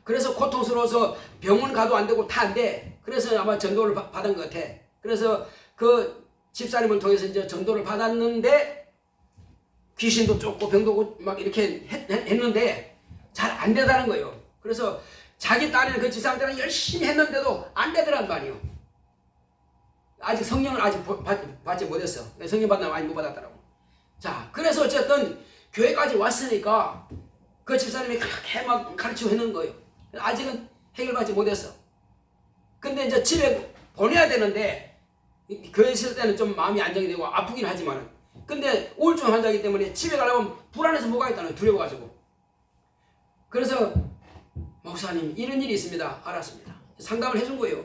Speaker 1: 그래서 고통스러워서 병원 가도 안 되고 다 안 돼. 그래서 아마 전도를 받은 것 같아. 그래서 그 집사님을 통해서 이제 전도를 받았는데 귀신도 쫓고 병도 막 이렇게 했는데 잘 안 되다는 거예요. 그래서 자기 딸이는 그 집사님들은 열심히 했는데도 안 되더란 말이에요. 아직 성령을 아직 받지 못했어. 성령 받나 많이 못 받았더라고. 자, 그래서 어쨌든 교회까지 왔으니까 그 집사님이 그렇게 막 가르치고 했는 거예요. 아직은 해결받지 못했어. 근데 이제 집에 보내야 되는데, 교회에 있을 때는 좀 마음이 안정이 되고 아프긴 하지만은, 근데 우울증 환자이기 때문에 집에 가려면 불안해서 뭐가 있다는 두려워가지고. 그래서 목사님 이런 일이 있습니다. 알았습니다. 상담을 해준 거예요.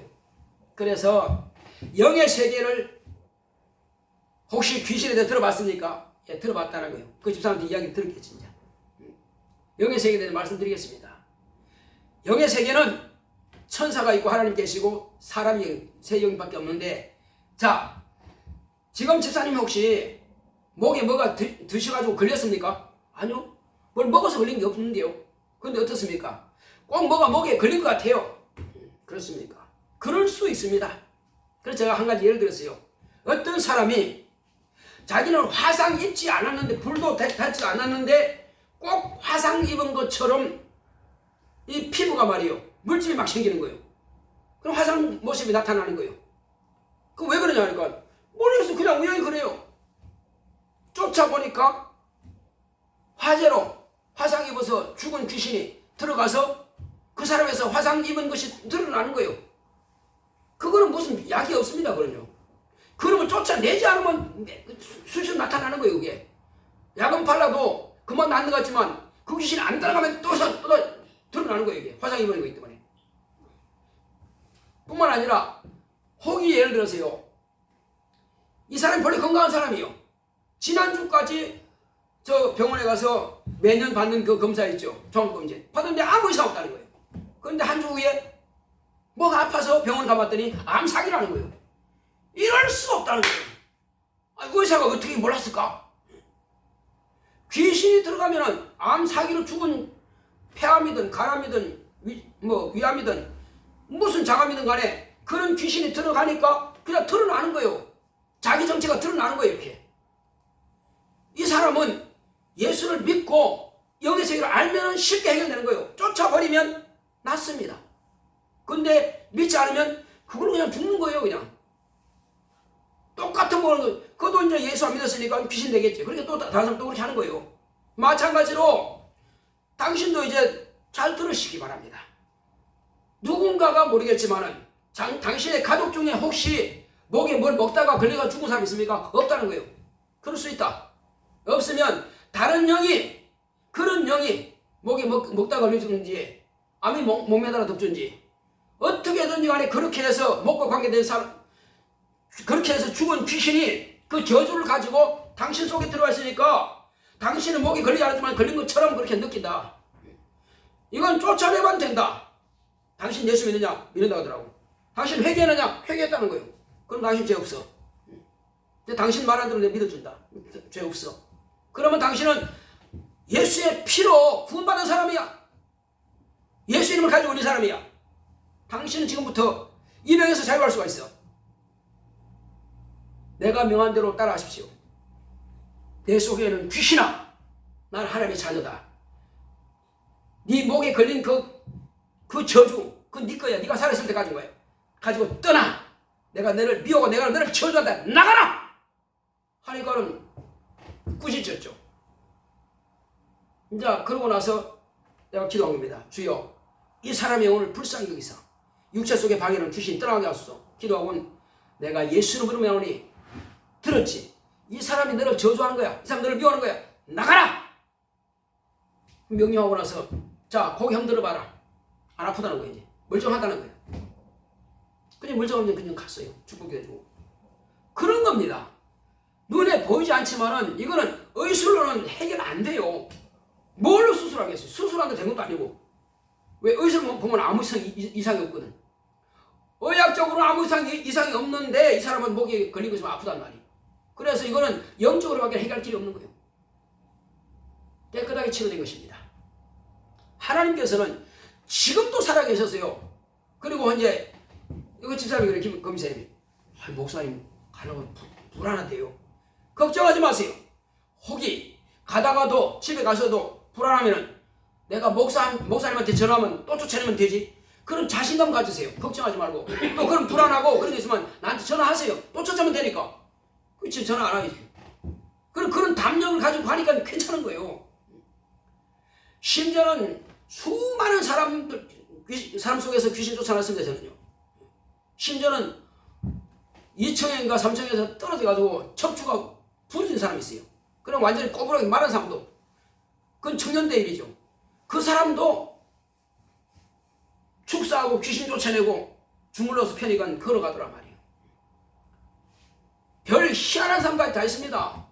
Speaker 1: 그래서 영의 세계를 혹시 귀신에 대해 들어봤습니까? 예, 들어봤다는 거예요. 그 집사람한테 이야기 들었겠지. 이제. 영의 세계에 대해서 말씀드리겠습니다. 영의 세계는 천사가 있고 하나님 계시고 사람이 세 영밖에 없는데, 자, 지금 집사님 혹시 목에 뭐가 드셔가지고 걸렸습니까? 아니요. 뭘 먹어서 걸린 게 없는데요. 그런데 어떻습니까? 꼭 뭐가 목에 걸린 것 같아요. 그렇습니까? 그럴 수 있습니다. 그래서 제가 한 가지 예를 들었어요. 어떤 사람이 자기는 화상 입지 않았는데, 불도 닿지 않았는데 꼭 화상 입은 것처럼 이 피부가 말이에요, 물집이 막 생기는 거예요. 그럼 화상 모습이 나타나는 거예요. 그 왜 그러냐 하니까 모르겠어, 그냥 우연히 그래요. 쫓아보니까 화재로 화상 입어서 죽은 귀신이 들어가서 그 사람에서 화상 입은 것이 드러나는 거예요. 그거는 무슨 약이 없습니다. 그럼요. 그런 걸 쫓아내지 않으면 수시로 나타나는 거예요. 그게 약은 발라도 그만 낫는 것 같지만 그 귀신이 안 들어가면 또 드러나는 거예요. 이게 화상 입은 거기 때문에. 뿐만 아니라 혹이 예를 들어서요, 이 사람이 본래 건강한 사람이에요. 지난주까지 저 병원에 가서 매년 받는 그 검사 있죠, 종합검진 받았는데 아무 이상 없다는 거예요. 그런데 한 주 후에 뭐가 아파서 병원 가봤더니 암사기라는 거예요. 이럴 수 없다는 거예요. 의사가 어떻게 몰랐을까? 귀신이 들어가면은 암사기로 죽은 폐암이든 간암이든 위암이든 무슨 장암이든 간에 그런 귀신이 들어가니까 그냥 드러나는 거예요. 자기 정체가 드러나는 거예요. 이렇게. 이 사람은 예수를 믿고 영의 세계를 알면 쉽게 해결되는 거예요. 쫓아버리면 낫습니다. 근데 믿지 않으면 그걸로 그냥 죽는 거예요. 그냥 똑같은 거는, 그것도 이제 예수 안 믿었으니까 귀신 되겠지. 그러니까 또 다른 사람 또 그렇게 하는 거예요. 마찬가지로 당신도 이제 잘 들으시기 바랍니다. 누군가가 모르겠지만은 당신의 가족 중에 혹시 목에 뭘 먹다가 걸려가 죽은 사람 있습니까? 없다는 거예요. 그럴 수 있다. 없으면 다른 영이, 그런 영이 목에 먹다가 걸려 죽는지 암이 몸에 달아 덮든지 어떻게든지 간에 그렇게 해서 목과 관계된 사람, 그렇게 해서 죽은 귀신이 그 저주를 가지고 당신 속에 들어와 있으니까 당신은 목에 걸리지 않았지만 걸린 것처럼 그렇게 느낀다. 이건 쫓아내면 된다. 당신 예수 믿느냐? 믿는다고 하더라고. 당신 회개하느냐? 회개했다는 거예요. 그럼 당신 죄 없어. 근데 당신 말 안 들으면 믿어준다. 죄 없어. 그러면 당신은 예수의 피로 구원받은 사람이야. 예수 이름을 가지고 있는 사람이야. 당신은 지금부터 이 병에서 자유할 수가 있어. 내가 명한 대로 따라하십시오. 내 속에는 귀신아, 나는 하나님의 자녀다. 네 목에 걸린 그 저주, 그건 네 거야. 네가 살아있을 때 가진 거야. 가지고 떠나. 내가 너를 미워하고 내가 너를 저주한다. 나가라! 하니까는 꾸짖었죠. 이제 그러고 나서 내가 기도한 겁니다. 주여, 이 사람의 영혼을 불쌍히 여기사 육체 속에 방해는 귀신이 떠나게 하소서. 기도하고는 내가 예수로 부르며오니 들었지. 이 사람이 너를 저주하는 거야. 이 사람 너를 미워하는 거야. 나가라! 명령하고 나서 자, 고개 흔들어 봐라. 안 아프다는 거야. 이제 멀쩡하다는 거야. 그냥 멀쩡하면 그냥 갔어요. 축복해 주고. 그런 겁니다. 눈에 보이지 않지만은 이거는 의술로는 해결 안 돼요. 뭘로 수술하겠어요? 수술하는데 된 것도 아니고. 왜 의술 보면 아무 이상이 없거든. 의학적으로는 아무 이상이 없는데 이 사람은 목이 걸린 것이 아프단 말이에요. 그래서 이거는 영적으로밖에 해결할 길이 없는 거예요. 깨끗하게 치료된 것입니다. 하나님께서는 지금도 살아계셨어요. 그리고 이제 이거 집사람이 그래, 김 검사님이, 목사님 가려고 불안한데요. 걱정하지 마세요. 혹이 가다가도 집에 가서도 불안하면은 내가 목사님한테 전화하면 또 쫓아내면 되지. 그런 자신감 가지세요. 걱정하지 말고. 또 그런 불안하고 그런 게 있으면 나한테 전화하세요. 또 쫓아면 되니까. 그치, 전화 안 하겠지. 그런 담력을 가지고 가니까 괜찮은 거예요. 심지어는 수많은 사람 속에서 귀신 쫓아냈습니다. 저는요. 심지어는 2층인가 3층에서 떨어져가지고 척추가 부러진 사람이 있어요. 그럼 완전히 꼬부라기 마른 사람도, 그건 청년대 일이죠. 그 사람도 축사하고 귀신 쫓아내고 주물러서 편의관 걸어가더란 말이에요. 별 희한한 사람까지 다 있습니다.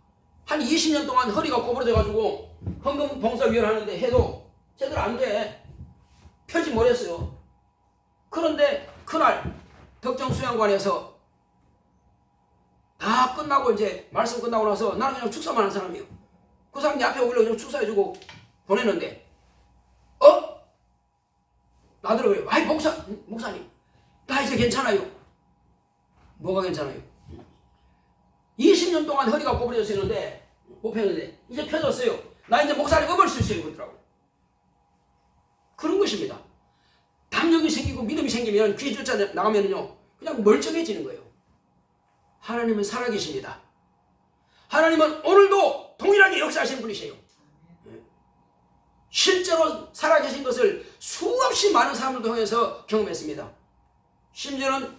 Speaker 1: 한 20년 동안 허리가 꼬부러져가지고 헌금 봉사위원 하는데 해도 제대로 안 돼. 펴지 못했어요. 그런데 그날 덕정 수양관에서 다 끝나고 이제 말씀 끝나고 나서 나는 그냥 축사만 하는 사람이에요. 그 사람 내 앞에 오기로 그냥 축사해주고 보내는데 나더러 그래요. 아이 목사님 나 이제 괜찮아요. 뭐가 괜찮아요? 20년 동안 허리가 꼬부러졌었는데 못 펴는데 이제 펴졌어요. 나 이제 목사님 업을 수 있어요. 그러더라고. 그런 것입니다. 담력이 생기고 믿음이 생기면 귀 쫓아 나가면요 그냥 멀쩡해지는 거예요. 하나님은 살아계십니다. 하나님은 오늘도 동일하게 역사하시는 분이세요. 실제로 살아계신 것을 수없이 많은 사람을 통해서 경험했습니다. 심지어는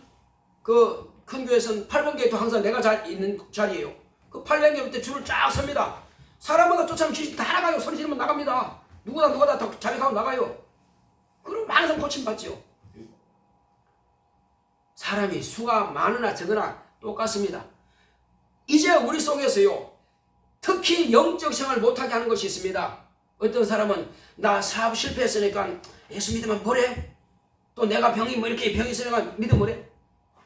Speaker 1: 그 큰 교회에서는 8번계도 항상 내가 잘 있는 자리예요. 그 8번계 때 줄을 쫙 섭니다. 사람마다 쫓아오면 귀신 다 나가요. 소리 지르면 나갑니다. 누구나 다 자백하고 나가요. 그럼 많은 사람 고침 받지요. 사람이 수가 많으나 적으나 똑같습니다. 이제 우리 속에서요 특히 영적 생활을 못하게 하는 것이 있습니다. 어떤 사람은 나 사업 실패했으니까 예수 믿으면 뭐래? 또 내가 병이 뭐 이렇게 병이 있으니까 믿으면 뭐래?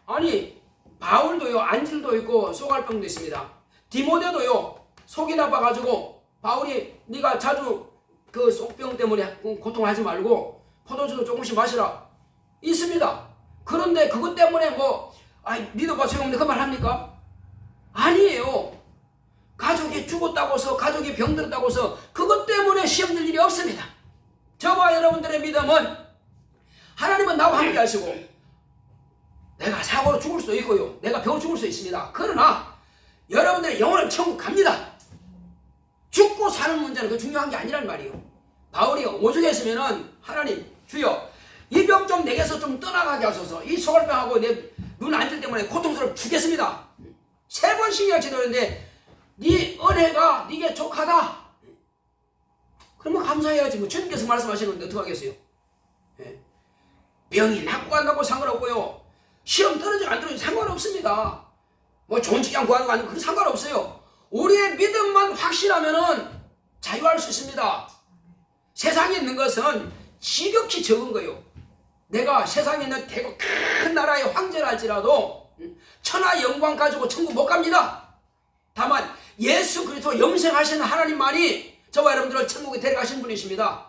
Speaker 1: 아니 바울도요 안질도 있고 쏘갈병도 있습니다. 디모데도요 속이 나빠가지고 바울이 네가 자주 그 속병 때문에 고통하지 말고 포도주도 조금씩 마시라 있습니다. 그런데 그것 때문에 뭐 믿어봐 소용없네 그 말 합니까? 아니에요. 가족이 죽었다고 해서 가족이 병들었다고 해서 그것 때문에 시험 들 일이 없습니다. 저와 여러분들의 믿음은 하나님은 나와 함께 하시고 내가 사고로 죽을 수도 있고요 내가 병으로 죽을 수 있습니다. 그러나 여러분들의 영혼은 천국 갑니다. 죽고 사는 문제는 그 중요한 게 아니란 말이에요. 바울이 오죽 했으면은 하나님 주여 이 병 좀 내게서 좀 떠나가게 하소서. 이 소갈병하고 내 눈 안질 때문에 고통스럽게 죽겠습니다. 3번씩이나 기도했는데 네 은혜가 네게 족하다. 그러면 감사해야지. 뭐 주님께서 말씀하시는데 어떡하겠어요? 병이 낫고 안 낫고 상관없고요. 시험 떨어지고 안 떨어지고 상관없습니다. 뭐 좋은 직장 구하는 거 아니고 그 상관없어요. 우리의 믿음만 확실하면은 자유할 수 있습니다. 세상에 있는 것은 지극히 적은 거예요. 내가 세상에 있는 대고 큰 나라의 황제라 할지라도 천하 영광 가지고 천국 못 갑니다. 다만 예수 그리스도 영생하시는 하나님만이 저와 여러분들을 천국에 데려가신 분이십니다.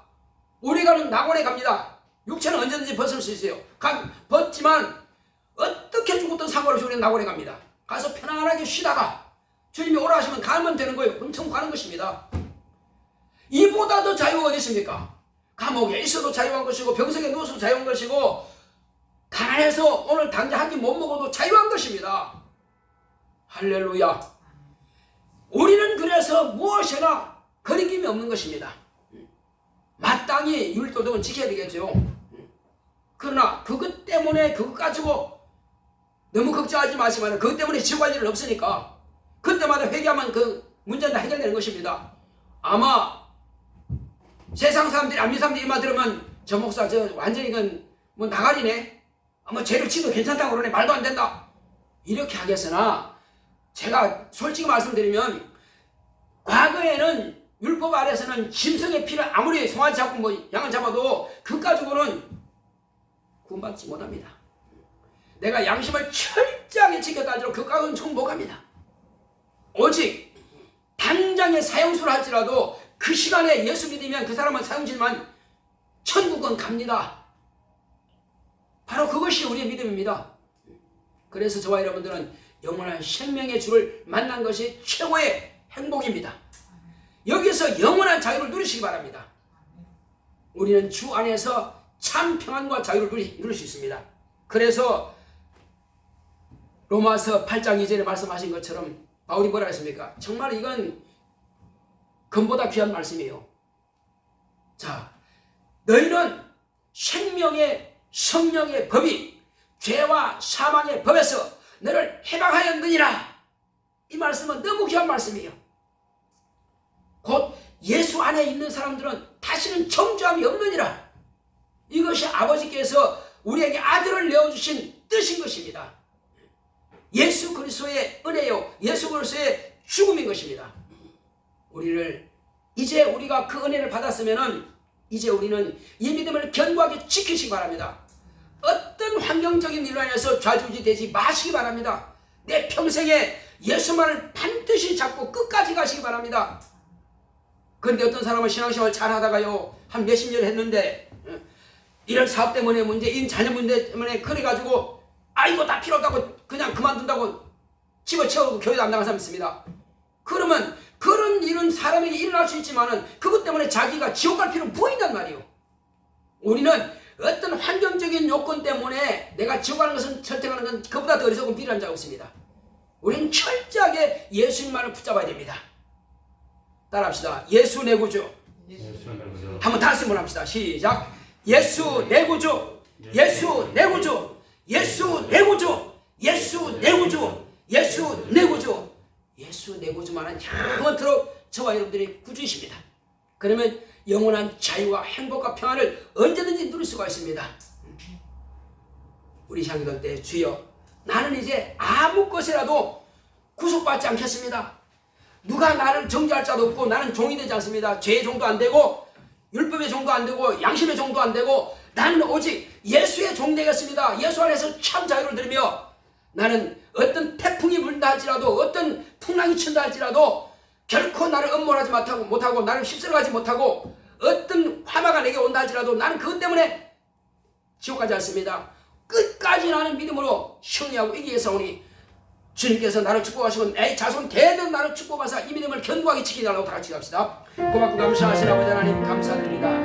Speaker 1: 우리가는 낙원에 갑니다. 육체는 언제든지 벗을 수 있어요. 벗지만 어떻게 죽었든 상관없이 우리는 낙원에 갑니다. 가서 편안하게 쉬다가 주님이 오라 하시면 가면 되는 거예요. 그럼 천국 가는 것입니다. 이보다 더 자유가 어디 있습니까? 감옥에 있어도 자유한 것이고 병석에 누워서 자유한 것이고 가난해서 오늘 당장 한 끼 못 먹어도 자유한 것입니다. 할렐루야. 우리는 그래서 무엇이나 거리낌이 없는 것입니다. 마땅히 율도덕은 지켜야 되겠죠. 그러나 그것 때문에 그것 가지고 너무 걱정하지 마시면 그것 때문에 지옥 갈 일은 없으니까 그때마다 회개하면 그 문제는 다 해결되는 것입니다. 아마 세상 사람들이 안 믿는 사람들이 이 말 들으면 저 목사 저 완전히 이건 뭐 나가리네. 뭐 죄를 치도 괜찮다고 그러네. 말도 안 된다. 이렇게 하겠으나 제가 솔직히 말씀드리면 과거에는 율법 아래서는 짐승의 피를 아무리 송아지 잡고 뭐 양을 잡아도 그 가지고는 구원받지 못합니다. 내가 양심을 철저하게 지켰다 할지라도 그 가지고는 천국 못 갑니다. 오직 당장의 사형수를 할지라도 그 시간에 예수 믿으면 그 사람은 사형지만 천국은 갑니다. 바로 그것이 우리의 믿음입니다. 그래서 저와 여러분들은 영원한 생명의 주를 만난 것이 최고의 행복입니다. 여기서 영원한 자유를 누리시기 바랍니다. 우리는 주 안에서 참 평안과 자유를 누릴 수 있습니다. 그래서 로마서 8장 2절에 말씀하신 것처럼 바울이 뭐라 했습니까? 정말 이건 금보다 귀한 말씀이에요. 자, 너희는 생명의 성령의 법이 죄와 사망의 법에서 너를 해방하였느니라. 이 말씀은 너무 귀한 말씀이에요. 곧 예수 안에 있는 사람들은 다시는 정죄함이 없느니라. 이것이 아버지께서 우리에게 아들을 내어주신 뜻인 것입니다. 예수 그리스도의 은혜요, 예수 그리스도의 죽음인 것입니다. 우리를 이제 우리가 그 은혜를 받았으면은 이제 우리는 이 믿음을 견고하게 지키시기 바랍니다. 어떤 환경적인 일로 인해서 좌지우지 되지 마시기 바랍니다. 내 평생에 예수만을 반드시 잡고 끝까지 가시기 바랍니다. 그런데 어떤 사람은 신앙생활 잘 하다가요 한 몇십 년 했는데 이런 사업 때문에 문제, 이 자녀 문제 때문에 그래가지고 이거 다 필요 없다고 그냥 그만둔다고 집어치우고 교회도 안 나간 사람 있습니다. 그러면 그런 일은 사람에게 일어날 수 있지만은 그것 때문에 자기가 지옥 갈 필요는 보인단 말이에요. 우리는 어떤 환경적인 요건 때문에 내가 지옥 가는 것은 선택하는 건 그보다 더 어리석은 비리한 자가 없습니다. 우리는 철저하게 예수님만을 붙잡아야 됩니다. 따라합시다. 예수 내 구주. 한번 다시 한번 합시다. 시작. 예수 내 구주. 예수 내 구주. 예수 내 구주. 예수 내 구주. 예수 내 구주. 예수 내 구주만은 영원토록 저와 여러분들이 구주이십니다. 그러면 영원한 자유와 행복과 평안을 언제든지 누릴 수가 있습니다. 우리 향기도 때 주여 나는 이제 아무 것이라도 구속받지 않겠습니다. 누가 나를 정죄할 자도 없고 나는 종이 되지 않습니다. 죄의 종도 안 되고 율법의 종도 안 되고 양심의 종도 안 되고 나는 오직 예수의 종 되겠습니다. 예수 안에서 참 자유를 누리며 나는 어떤 태풍이 불다 할지라도 어떤 풍랑이 친다 할지라도 결코 나를 엄몰하지 못하고 나를 휩쓸어가지 못하고 어떤 화마가 내게 온다 할지라도 나는 그것 때문에 지옥 가지 않습니다. 끝까지 나는 믿음으로 승리하고 이기겠사오니 주님께서 나를 축복하시고 내 자손 대대로 나를 축복하사 이 믿음을 견고하게 지키달라고 다 같이 합시다. 고맙고 감사하신 아버지 하나님 감사드립니다.